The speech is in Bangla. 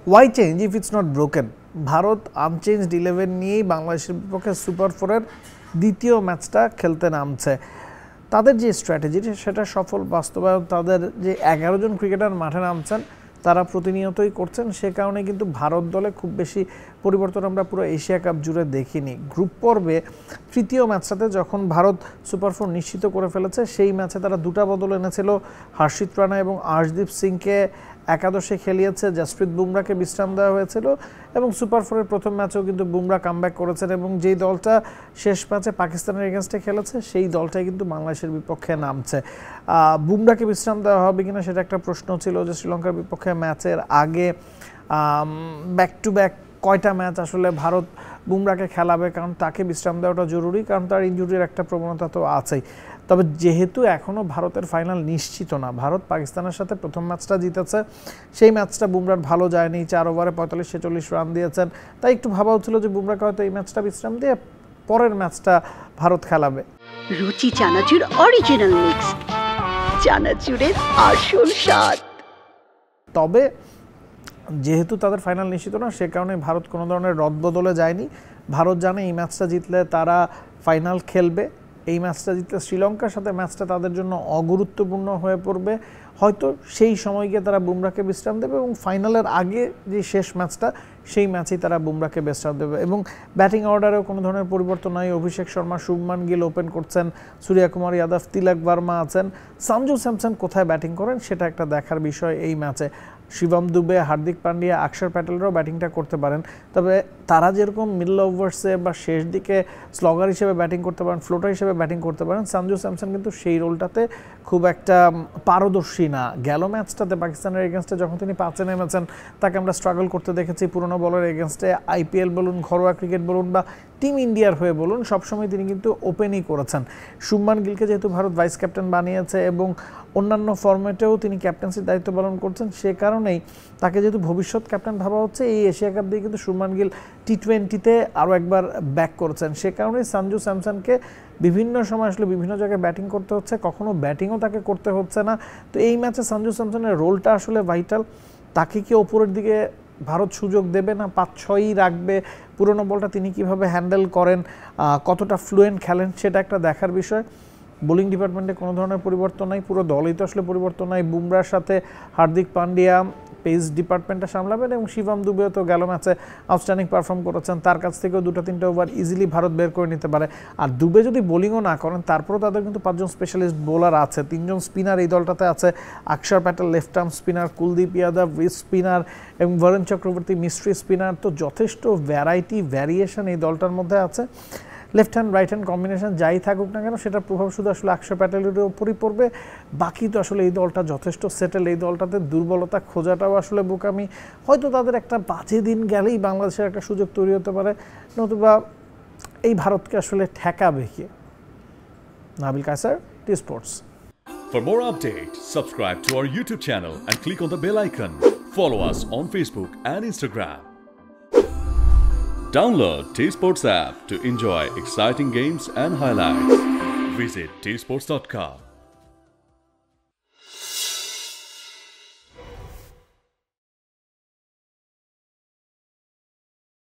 Y change if it's not broken? Bharat unchanged 11 নিয়েই বাংলাদেশের বিপক্ষে সুপার 4-এর দ্বিতীয় ম্যাচটা খেলতে নামছে। তাদের যে স্ট্র্যাটেজি সেটা সফল বাস্তবায়ন, তাদের যে 11 জন ক্রিকেটার মাঠে নামছেন তারা প্রতিনিয়তই করছেন। সে কারণে কিন্তু ভারত দলে খুব বেশি পরিবর্তন আমরা পুরো এশিয়া কাপ জুড়ে দেখিনি। গ্রুপ পর্বে তৃতীয় ম্যাচটাতে যখন ভারত সুপার 4 নিশ্চিত করে ফেলেছে, সেই ম্যাচে তারা দুটা বদল এনেছিল। হর্ষিত রানা এবং আর্শদীপ সিংকে একাদশে খেলিয়েছে, জসপ্রীত বুমরাকে বিশ্রাম দেওয়া হয়েছিল এবং সুপার 4-এর প্রথম ম্যাচেও কিন্তু বুমরা কামব্যাক করেছেন এবং যেই দলটা শেষ ম্যাচে পাকিস্তানের এগেনস্টে খেলেছে সেই দলটাই কিন্তু বাংলাদেশের বিপক্ষে নামছে। বুমরাকে বিশ্রাম দেওয়া হবে কিনা সেটা একটা প্রশ্ন ছিল, যে শ্রীলঙ্কার বিপক্ষে ম্যাচের আগে ব্যাক টু ব্যাক কয়টা ম্যাচ আসলে ভারত বুমরাকে খেলাবে, কারণ তাকে বিশ্রাম দেওয়াটা জরুরি, কারণ তার ইনজুরির একটা প্রবণতা তো আছেই। তবে যেহেতু এখনও ভারতের ফাইনাল নিশ্চিত না, ভারত পাকিস্তানের সাথে প্রথম ম্যাচটা জিতেছে, সেই ম্যাচটা বুমরার ভালো যায়নি, 4 ওভারে 45-46 রান দিয়েছেন, তাই একটু ভাবা হচ্ছিল যে বুমরাকে হয়তো এই ম্যাচটা বিশ্রাম দিয়ে পরের ম্যাচটা ভারত খেলাবে। রুচি চানাচুর অরিজিনাল মিক্স, চানাচুরের আসল স্বাদ। তবে যেহেতু তাদের ফাইনাল নিশ্চিত না, সে কারণে ভারত কোনো ধরনের রদবদলে যায়নি। ভারত জানে এই ম্যাচটা জিতলে তারা ফাইনাল খেলবে, এই ম্যাচটা জিতলে শ্রীলঙ্কার সাথে ম্যাচটা তাদের জন্য অগুরুত্বপূর্ণ হয়ে পড়বে। হয়তো সেই সময় গিয়ে তারা বুমরাকে বিশ্রাম দেবে এবং ফাইনালের আগে যে শেষ ম্যাচটা সেই ম্যাচেই তারা বুমরাকে বিশ্রাম দেবে। এবং ব্যাটিং অর্ডারেও কোনো ধরনের পরিবর্তন নয়। অভিষেক শর্মা, শুভমান গিল ওপেন করছেন, সূর্যকুমার যাদব, তিলক ভার্মা আছেন, সঞ্জু স্যামসন কোথায় ব্যাটিং করেন সেটা একটা দেখার বিষয় এই ম্যাচে। শিবম দুবে, হার্দিক পান্ডিয়া, অক্ষর প্যাটেলরাও ব্যাটিংটা করতে পারেন, তবে তারা যেরকম মিডল ওভার্সে বা শেষ দিকে স্লগার হিসেবে ব্যাটিং করতে পারেন, ফ্লোটার হিসেবে ব্যাটিং করতে পারেন, সঞ্জু স্যামসন কিন্তু সেই রোলটাতে খুব একটা পারদর্শী না। গেল ম্যাচটাতে পাকিস্তানের এগেনস্টে যখন তিনি 5-এ নেমেছেন, তাকে আমরা স্ট্রাগল করতে দেখেছি পুরনো বলের এগেনস্টে। আইপিএল বলুন, ঘরোয়া ক্রিকেট বলুন বা টিম ইন্ডিয়ার হয়ে বলুন, সবসময় তিনি কিন্তু ওপেনই করেছেন। শুভমান গিলকে যেহেতু ভারত ভাইস ক্যাপ্টেন বানিয়েছে এবং অন্যান্য ফরম্যাটেও তিনি ক্যাপ্টেন্সির দায়িত্ব পালন করছেন, সে কারণেই তাকে যেহেতু ভবিষ্যৎ ক্যাপ্টেন ভাবা হচ্ছে, এই এশিয়া কাপ দিয়ে কিন্তু শুভমান গিল টি20তে আরও একবার ব্যাক করেছেন। সে কারণেই সঞ্জু স্যামসনকে বিভিন্ন সময় আসলে বিভিন্ন জায়গায় ব্যাটিং করতে হচ্ছে, কখনো ব্যাটিংও তাকে করতে হচ্ছে না। তো এই ম্যাচে সঞ্জু স্যামসনের রোলটা আসলে ভাইটাল। তাকে কি ওপরের দিকে ভারত সুযোগ দেবে না 5-6ই রাখবে? পুরনো বলটা তিনি কিভাবে হ্যান্ডেল করেন, কতটা ফ্লুয়েন্ট খেলেন, সেটা একটা দেখার বিষয়। বোলিং ডিপার্টমেন্টে কোনো ধরনের পরিবর্তন নাই, পুরো দলই তো আসলে পরিবর্তন নাই। বুমরার সাথে হার্দিক পান্ডিয়া পেস ডিপার্টমেন্টটা সামলাবেন এবং শিবম দুবেও তো গেল ম্যাচে আউটস্ট্যান্ডিং পারফর্ম করেছেন, তার কাছ থেকেও 2-3টে ওভার ইজিলি ভারত বের করে নিতে পারে। আর দুবে যদি বোলিংও না করেন, তারপরেও তাদের কিন্তু 5জন স্পেশালিস্ট বোলার আছে, 3জন স্পিনার এই দলটাতে আছে। Axar Patel left arm spinner, Kuldeep Yadav wrist spinner এবং বরুণ চক্রবর্তী মিস্ট্রি স্পিনার। তো যথেষ্ট ভ্যারাইটি, ভ্যারিয়েশন এই দলটার মধ্যে আছে। Left hand right hand combination যাই থাকুক না কেন, সেটার প্রভাব শুধু আসলে অক্ষর প্যাটেলের উপরই পড়বে। বাকি তো আসলে এই দলটা যথেষ্ট সেটেল। এই দলটাতে দুর্বলতা খোঁজাটাও আসলে বোকামি। হয়তো তাদের একটা বাজে দিন গেলেই বাংলাদেশের একটা সুযোগ তৈরি হতে পারে, নতুবা এই ভারতকে আসলে ঠেকাবে কে? Nabil Kaiser, T Sports. For more updates, subscribe to our YouTube channel and click on the bell icon. Follow us on Facebook and Instagram. Download T-Sports app to enjoy exciting games and highlights. Visit tsports.com.